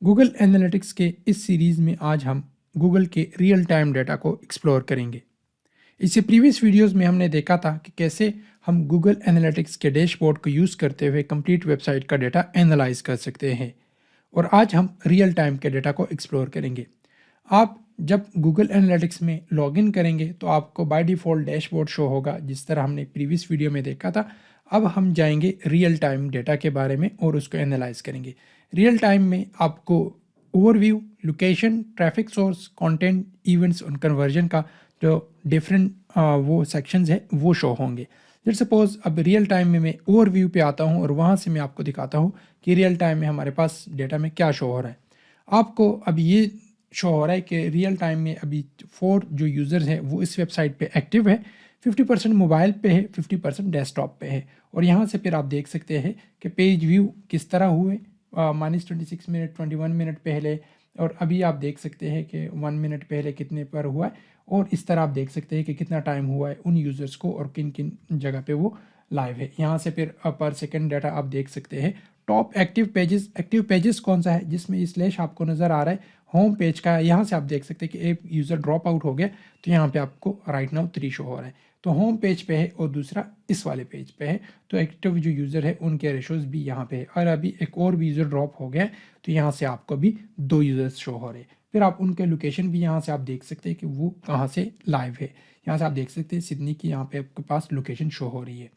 Google analytics के इस series में आज हम गूगल के रियल टाइम डाटा को एक्सप्लोर करेंगे। इससे प्रीवियस वीडियोस में हमने देखा था कि कैसे हम गूगल एनालिटिक्स के डैशबोर्ड को यूज़ करते हुए कंप्लीट वेबसाइट का डाटा एनालाइज कर सकते हैं और आज हम रियल टाइम के डाटा को एक्सप्लोर करेंगे। आप जब गूगल एनालिटिक्स में लॉगिन करेंगे तो आपको बाय डिफ़ॉल्ट डैशबोर्ड शो होगा जिस तरह हमने प्रीवियस वीडियो में देखा था। अब हम जाएंगे रियल टाइम डाटा के बारे में और उसको एनालाइज करेंगे। रियल टाइम में आपको overview, location, traffic source, content, events और कन्वर्जन का जो डिफरेंट वो सेक्शंस है वो शो होंगे। लेट्स सपोज अब रियल टाइम में मैं ओवरव्यू पे आता हूँ और वहाँ से मैं आपको दिखाता हूँ कि रियल टाइम में हमारे पास डेटा में क्या शो हो रहा है। आपको अब ये शो हो रहा है कि रियल टाइम में अभी 4 जो यूज़र्स हैं वो इस वेबसाइट पे एक्टिव है। 50% मोबाइल पे है, 50% डेस्कटॉप पे है। और यहाँ से फिर आप देख सकते हैं कि पेज व्यू किस तरह हुए -26 मिनट 21 मिनट पहले, और अभी आप देख सकते हैं कि 1 मिनट पहले कितने पर हुआ है। और इस तरह आप देख सकते हैं कि कितना टाइम हुआ है उन यूज़र्स को और किन किन जगह पे वो लाइव है। यहाँ से फिर पर सेकंड डाटा आप देख सकते हैं। टॉप एक्टिव पेजेस कौन सा है जिसमें ये स्लैश आपको नज़र आ रहा है होम पेज का। यहाँ से आप देख सकते हैं कि एक यूज़र ड्रॉप आउट हो गया तो यहाँ पे आपको राइट नाउ 3 शो हो रहा है। तो होम पेज पे है और दूसरा इस वाले पेज पे है। तो एक्टिव जो यूज़र है उनके रेशोज़ भी यहाँ पे है। और अभी एक और भी यूज़र ड्रॉप हो गया तो यहाँ से आपको भी 2 यूज़र्स शो हो रहे हैं। फिर आप उनके लोकेशन भी यहाँ से आप देख सकते हैं कि वो कहाँ से लाइव है। यहाँ से आप देख सकते हैं सिडनी की यहाँ पे आपके पास लोकेशन शो हो रही है।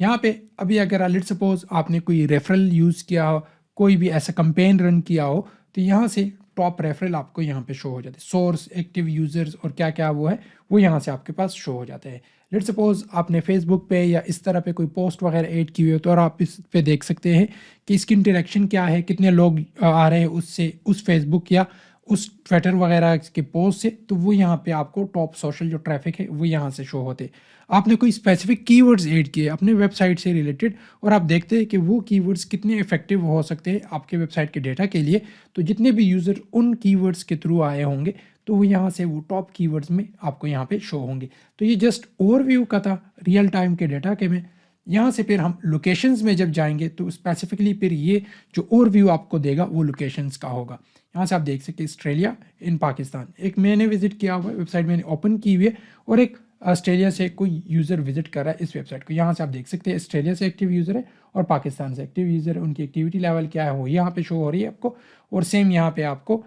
यहाँ पे अभी अगर लेट्स सपोज आपने कोई रेफरल यूज़ किया हो, कोई भी ऐसा कंपेन रन किया हो, तो यहाँ से टॉप रेफरल आपको यहाँ पे शो हो जाते हैं। सोर्स, एक्टिव यूज़र्स और क्या क्या वो है वो यहाँ से आपके पास शो हो जाते हैं। लेट्स सपोज आपने फेसबुक पे या इस तरह पे कोई पोस्ट वगैरह ऐड की हुई हो तो और आप इस पे देख सकते हैं कि इसकी इंटरेक्शन क्या है, कितने लोग आ रहे हैं उससे, उस फेसबुक या उस ट्विटर वगैरह के पोस्ट से। तो वो यहाँ पे आपको टॉप सोशल जो ट्रैफिक है वो यहाँ से शो होते। आपने कोई स्पेसिफिक कीवर्ड्स ऐड किए अपने वेबसाइट से रिलेटेड और आप देखते हैं कि वो कीवर्ड्स कितने इफेक्टिव हो सकते हैं आपके वेबसाइट के डेटा के लिए। तो जितने भी यूज़र उन कीवर्ड्स के थ्रू आए होंगे तो वो यहाँ से वो टॉप कीवर्ड्स में आपको यहाँ पे शो होंगे। तो ये जस्ट ओवरव्यू का था रियल टाइम के डेटा के में। यहाँ से फिर हम लोकेशंस में जब जाएंगे तो स्पेसिफिकली फिर ये जो ओवरव्यू आपको देगा वो लोकेशंस का होगा। यहाँ से आप देख सकते हैं ऑस्ट्रेलिया इन पाकिस्तान, एक मैंने विजिट किया हुआ है, वेबसाइट मैंने ओपन की हुई है और एक ऑस्ट्रेलिया से कोई यूज़र विजिट कर रहा है इस वेबसाइट को। यहाँ से आप देख सकते हैं ऑस्ट्रेलिया से एक्टिव यूज़र है और पाकिस्तान से एक्टिव यूज़र है, उनकी एक्टिविटी लेवल क्या है वो यहाँ पे शो हो रही है आपको। और सेम यहाँ पे आपको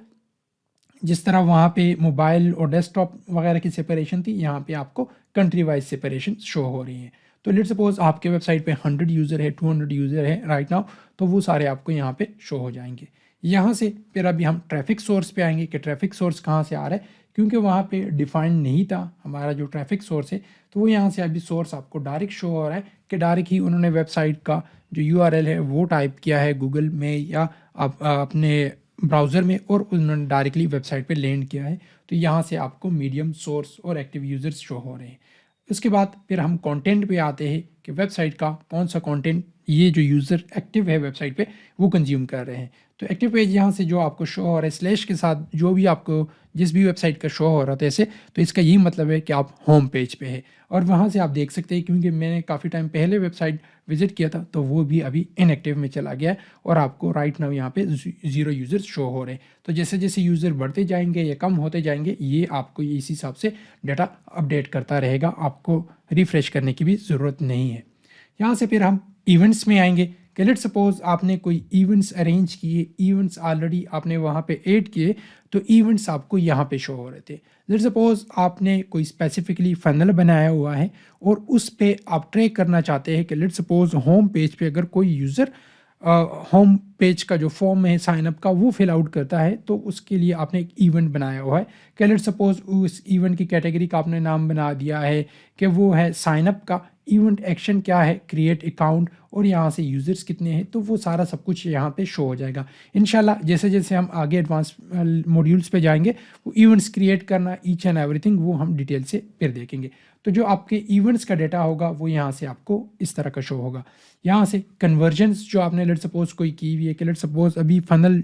जिस तरह वहाँ पे मोबाइल और डेस्कटॉप वगैरह की सेपरेशन थी, यहाँ पे आपको कंट्री वाइज सेपरेशन शो हो रही है। तो लेट्स सपोज आपके वेबसाइट पे 100 यूज़र है, 200 यूज़र है राइट नाउ, तो वो सारे आपको यहाँ पे शो हो जाएंगे। यहाँ से फिर अभी हम ट्रैफिक सोर्स पे आएंगे कि ट्रैफिक सोर्स कहाँ से आ रहा है, क्योंकि वहाँ पे डिफाइंड नहीं था हमारा जो ट्रैफिक सोर्स है। तो वो यहाँ से अभी सोर्स आपको डायरेक्ट शो हो रहा है कि डायरेक्ट ही उन्होंने वेबसाइट का जो URL है वो टाइप किया है गूगल में या अपने ब्राउज़र में और उन्होंने डायरेक्टली वेबसाइट पे लैंड किया है। तो यहाँ से आपको मीडियम, सोर्स और एक्टिव यूज़र्स शो हो रहे हैं। उसके बाद फिर हम कंटेंट पे आते हैं कि वेबसाइट का कौन सा कंटेंट ये जो यूज़र एक्टिव है वेबसाइट पे वो कंज्यूम कर रहे हैं। तो एक्टिव पेज यहाँ से जो आपको शो हो रहा है स्लैश के साथ जो भी आपको जिस भी वेबसाइट का शो हो रहा था ऐसे, तो इसका यही मतलब है कि आप होम पेज पे है। और वहाँ से आप देख सकते हैं क्योंकि मैंने काफ़ी टाइम पहले वेबसाइट विजिट किया था तो वो भी अभी इनएक्टिव में चला गया है और आपको राइट नाउ यहाँ पे 0 यूज़र्स शो हो रहे हैं। तो जैसे जैसे यूज़र बढ़ते जाएंगे या कम होते जाएंगे ये आपको इसी हिसाब से डाटा अपडेट करता रहेगा, आपको रिफ़्रेश करने की भी ज़रूरत नहीं है। यहाँ से फिर हम इवेंट्स में आएंगे कि लेट्स सपोज आपने कोई इवेंट्स अरेंज किए, इवेंट्स ऑलरेडी आपने वहाँ पे ऐड किए, तो इवेंट्स आपको यहाँ पे शो हो रहे थे। लेट्स सपोज आपने कोई स्पेसिफिकली फनल बनाया हुआ है और उस पे आप ट्रैक करना चाहते हैं कि लेट्स सपोज होम पेज पे अगर कोई यूज़र होम पेज का जो फॉर्म है साइन अप का वो फिल आउट करता है तो उसके लिए आपने एक इवेंट बनाया हुआ है कि लेट्स सपोज उस इवेंट की कैटेगरी का आपने नाम बना दिया है कि वो है साइन अप का। इवेंट एक्शन क्या है, क्रिएट अकाउंट, और यहाँ से यूज़र्स कितने हैं, तो वो सारा सब कुछ यहाँ पे शो हो जाएगा। इंशाल्लाह जैसे जैसे हम आगे एडवांस मॉड्यूल्स पे जाएंगे वो इवेंट्स क्रिएट करना ईच एंड एवरीथिंग वो हम डिटेल से फिर देखेंगे। तो जो आपके इवेंट्स का डेटा होगा वो यहाँ से आपको इस तरह का शो होगा। यहाँ से कन्वर्जन्स जो आपने लेट सपोज कोई की हुई है कि लेट सपोज अभी फनल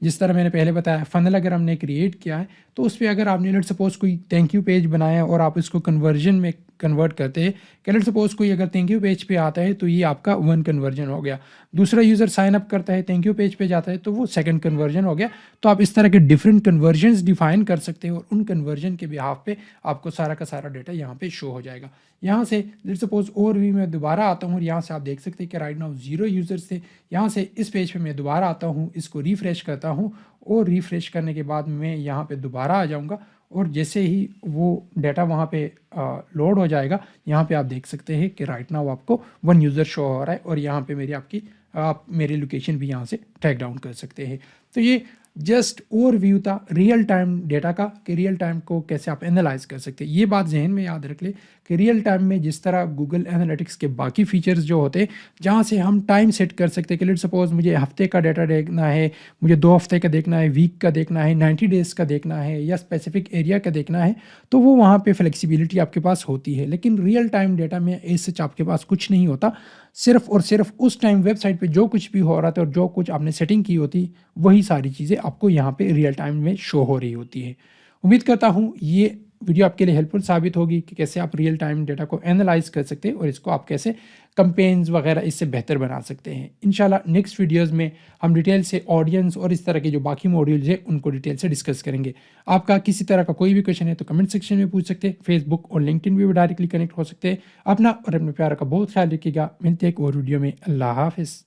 जिस तरह मैंने पहले बताया फनल अगर हमने क्रिएट किया है तो उस पर अगर आपने लेट सपोज कोई थैंक यू पेज बनाया और आप इसको कन्वर्जन में कन्वर्ट करते हैं कि लेट्स सपोज कोई अगर थैंक यू पेज पे आता है तो ये आपका 1 कन्वर्जन हो गया, दूसरा यूज़र साइन अप करता है थैंक यू पेज पे जाता है तो वो 2nd कन्वर्जन हो गया। तो आप इस तरह के डिफरेंट कन्वर्जन्स डिफाइन कर सकते हो और उन कन्वर्जन के बिहाफ पे आपको सारा का सारा डेटा यहाँ पे शो हो जाएगा। यहाँ से लेट्स सपोज ओवरव्यू में दोबारा आता हूँ और यहाँ से आप देख सकते हैं कि राइट नाउ 0 यूज़र्स थे। यहाँ से इस पेज पे मैं दोबारा आता हूँ, इसको रिफ्रेश करता हूँ और रिफ्रेश करने के बाद मैं यहाँ पे दोबारा आ जाऊँगा और जैसे ही वो डाटा वहाँ पे लोड हो जाएगा, यहाँ पे आप देख सकते हैं कि राइट नाउ आपको 1 यूज़र शो हो रहा है और यहाँ पे आप मेरी लोकेशन भी यहाँ से ट्रैक डाउन कर सकते हैं। तो ये जस्ट ओवरव्यू था रियल टाइम डेटा का कि रियल टाइम को कैसे आप एनालाइज कर सकते हैं। ये बात जहन में याद रख ले कि रियल टाइम में जिस तरह गूगल एनालिटिक्स के बाकी फीचर्स जो होते हैं जहाँ से हम टाइम सेट कर सकते हैं कि लेट्स सपोज मुझे हफ्ते का डाटा देखना है, मुझे 2 हफ्ते का देखना है, वीक का देखना है, 90 डेज़ का देखना है या स्पेसिफिक एरिया का देखना है, तो वो वहाँ पे फ्लेक्सिबिलिटी आपके पास होती है। लेकिन रियल टाइम डेटा में एज सच आपके पास कुछ नहीं होता, सिर्फ और सिर्फ उस टाइम वेबसाइट पे जो कुछ भी हो रहा था और जो कुछ आपने सेटिंग की होती वही सारी चीज़ें आपको यहाँ पे रियल टाइम में शो हो रही होती है। उम्मीद करता हूँ ये वीडियो आपके लिए हेल्पफुल साबित होगी कि कैसे आप रियल टाइम डेटा को एनालाइज कर सकते हैं और इसको आप कैसे कंपेन्स वगैरह इससे बेहतर बना सकते हैं। इंशाल्लाह नेक्स्ट वीडियोस में हम डिटेल से ऑडियंस और इस तरह के जो बाकी मॉड्यूल्स हैं उनको डिटेल से डिस्कस करेंगे। आपका किसी तरह का कोई भी क्वेश्चन है तो कमेंट सेक्शन में पूछ सकते हैं, फेसबुक और लिंक्डइन भी डायरेक्टली कनेक्ट हो सकते हैं। अपना और अपने प्यार का बहुत ख्याल रखिएगा। मिलते हैं एक और वीडियो में। अल्लाह हाफिज़।